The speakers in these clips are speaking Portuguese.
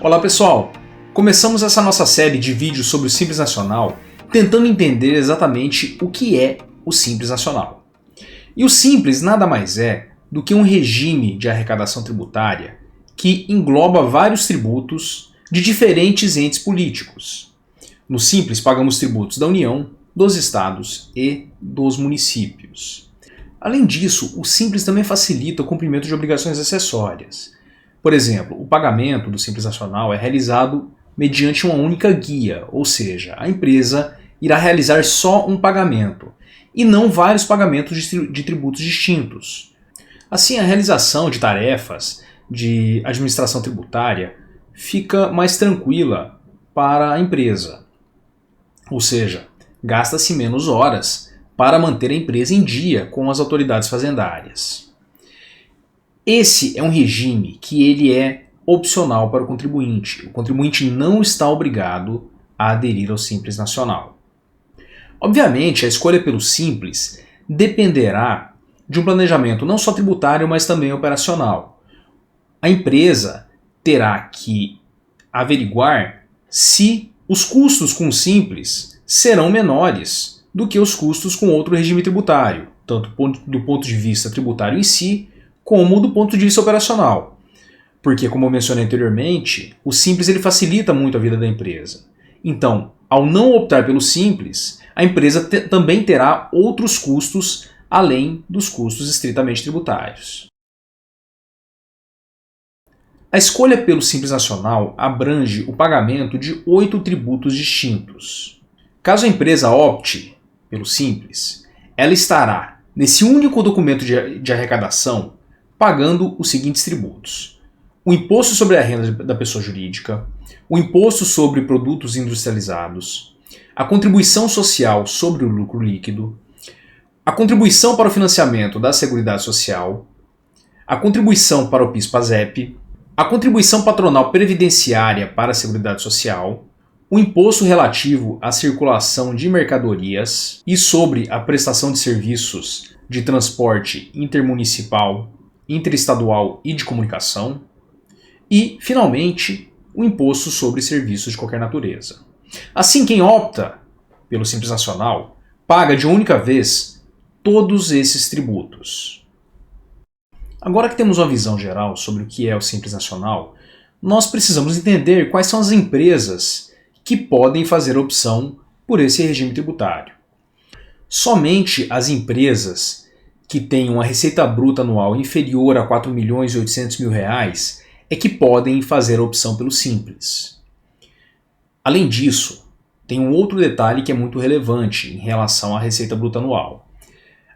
Olá pessoal! Começamos essa nossa série de vídeos sobre o Simples Nacional tentando entender exatamente o que é o Simples Nacional. E o Simples nada mais é do que um regime de arrecadação tributária que engloba vários tributos de diferentes entes políticos. No Simples pagamos tributos da União, dos estados e dos municípios. Além disso, o Simples também facilita o cumprimento de obrigações acessórias. Por exemplo, o pagamento do Simples Nacional é realizado mediante uma única guia, ou seja, a empresa irá realizar só um pagamento e não vários pagamentos de tributos distintos. Assim, a realização de tarefas de administração tributária fica mais tranquila para a empresa, ou seja, gasta-se menos horas para manter a empresa em dia com as autoridades fazendárias. Esse é um regime que ele é opcional para o contribuinte. O contribuinte não está obrigado a aderir ao Simples Nacional. Obviamente, a escolha pelo Simples dependerá de um planejamento não só tributário, mas também operacional. A empresa terá que averiguar se os custos com o Simples serão menores do que os custos com outro regime tributário, tanto do ponto de vista tributário em si, como do ponto de vista operacional. Porque, como eu mencionei anteriormente, o Simples ele facilita muito a vida da empresa. Então, ao não optar pelo Simples, a empresa também terá outros custos além dos custos estritamente tributários. A escolha pelo Simples Nacional abrange o pagamento de 8 tributos distintos. Caso a empresa opte pelo Simples, ela estará, nesse único documento de arrecadação, pagando os seguintes tributos: o imposto sobre a renda da pessoa jurídica, o imposto sobre produtos industrializados, a contribuição social sobre o lucro líquido, a contribuição para o financiamento da Seguridade Social, a contribuição para o PIS/PASEP, a contribuição patronal previdenciária para a Seguridade Social, o imposto relativo à circulação de mercadorias e sobre a prestação de serviços de transporte intermunicipal, interestadual e de comunicação, e, finalmente, o imposto sobre serviços de qualquer natureza. Assim, quem opta pelo Simples Nacional paga de uma única vez todos esses tributos. Agora que temos uma visão geral sobre o que é o Simples Nacional, nós precisamos entender quais são as empresas que podem fazer opção por esse regime tributário. Somente as empresas que têm uma receita bruta anual inferior a R$ 4.800.000 é que podem fazer a opção pelo Simples. Além disso, tem um outro detalhe que é muito relevante em relação à receita bruta anual.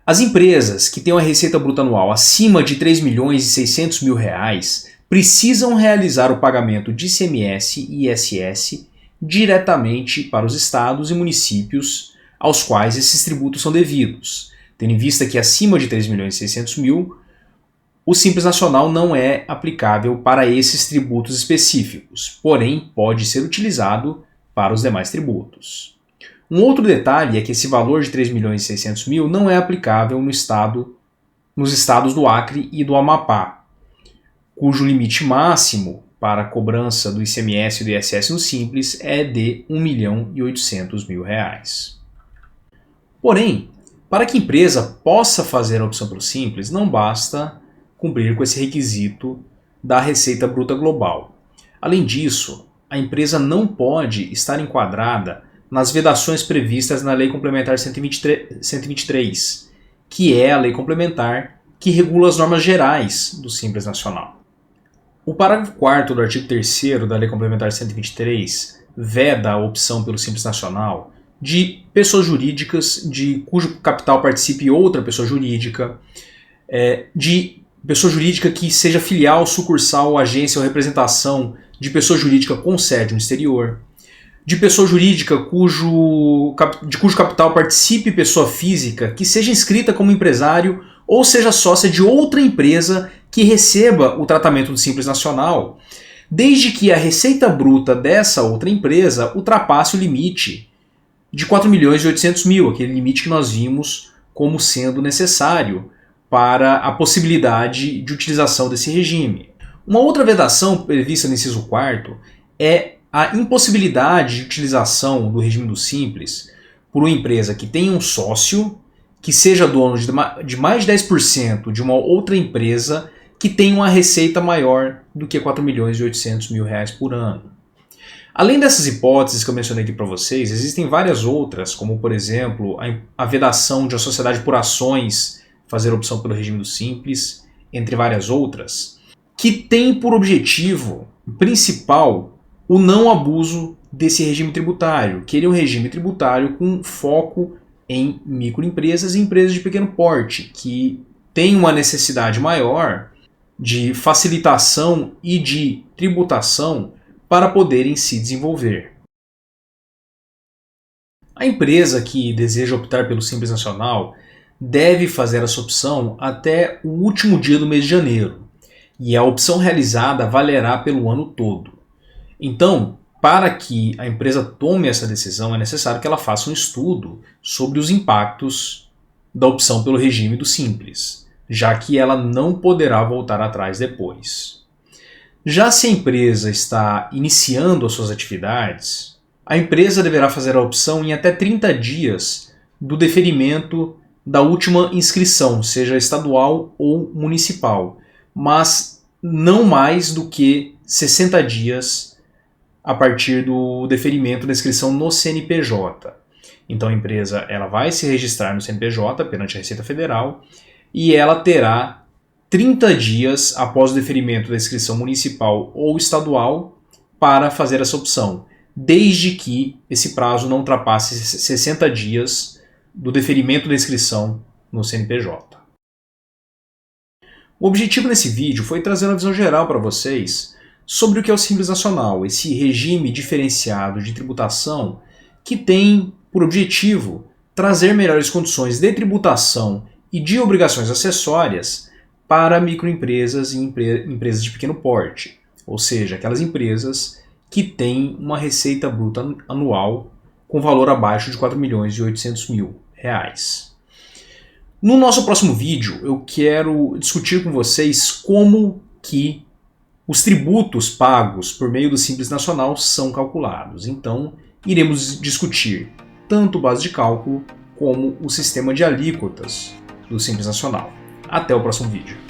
As empresas que têm uma receita bruta anual acima de R$ 3.600.000 precisam realizar o pagamento de ICMS e ISS diretamente para os estados e municípios aos quais esses tributos são devidos, tendo em vista que acima de R$ 3.600.000, o Simples Nacional não é aplicável para esses tributos específicos, porém pode ser utilizado para os demais tributos. Um outro detalhe é que esse valor de R$ 3.600.000 não é aplicável nos estados do Acre e do Amapá, cujo limite máximo para a cobrança do ICMS e do ISS no Simples é de R$ 1.800.000. Porém, para que a empresa possa fazer a opção pelo Simples, não basta cumprir com esse requisito da receita bruta global. Além disso, a empresa não pode estar enquadrada nas vedações previstas na Lei Complementar 123, que é a lei complementar que regula as normas gerais do Simples Nacional. O parágrafo 4º do artigo 3º da Lei Complementar 123 veda a opção pelo Simples Nacional de pessoas jurídicas de cujo capital participe outra pessoa jurídica, de pessoa jurídica que seja filial, sucursal, agência ou representação de pessoa jurídica com sede no exterior, de pessoa jurídica de cujo capital participe pessoa física que seja inscrita como empresário ou seja sócia de outra empresa que receba o tratamento do Simples Nacional, desde que a receita bruta dessa outra empresa ultrapasse o limite de R$ 4.800.000, aquele limite que nós vimos como sendo necessário para a possibilidade de utilização desse regime. Uma outra vedação prevista no inciso 4º é a impossibilidade de utilização do regime do Simples por uma empresa que tenha um sócio que seja dono de mais de 10% de uma outra empresa que tenha uma receita maior do que R$ 4.800.000 por ano. Além dessas hipóteses que eu mencionei aqui para vocês, existem várias outras, como por exemplo a vedação de uma sociedade por ações fazer opção pelo regime do Simples, entre várias outras, que tem por objetivo principal o não abuso desse regime tributário, que ele é um regime tributário com foco em microempresas e empresas de pequeno porte, que tem uma necessidade maior de facilitação e de tributação para poderem se desenvolver. A empresa que deseja optar pelo Simples Nacional deve fazer essa opção até o último dia do mês de janeiro, e a opção realizada valerá pelo ano todo. Então, para que a empresa tome essa decisão, é necessário que ela faça um estudo sobre os impactos da opção pelo regime do Simples, já que ela não poderá voltar atrás depois. Já se a empresa está iniciando as suas atividades, a empresa deverá fazer a opção em até 30 dias do deferimento da última inscrição, seja estadual ou municipal, mas não mais do que 60 dias a partir do deferimento da inscrição no CNPJ. Então a empresa ela vai se registrar no CNPJ perante a Receita Federal e ela terá 30 dias após o deferimento da inscrição municipal ou estadual para fazer essa opção, desde que esse prazo não ultrapasse 60 dias do deferimento da inscrição no CNPJ. O objetivo nesse vídeo foi trazer uma visão geral para vocês sobre o que é o Simples Nacional, esse regime diferenciado de tributação que tem por objetivo trazer melhores condições de tributação e de obrigações acessórias para microempresas e empresas de pequeno porte, ou seja, aquelas empresas que têm uma receita bruta anual com valor abaixo de R$ 4.800.000. No nosso próximo vídeo, eu quero discutir com vocês como que os tributos pagos por meio do Simples Nacional são calculados. Então, iremos discutir tanto base de cálculo como o sistema de alíquotas do Simples Nacional. Até o próximo vídeo.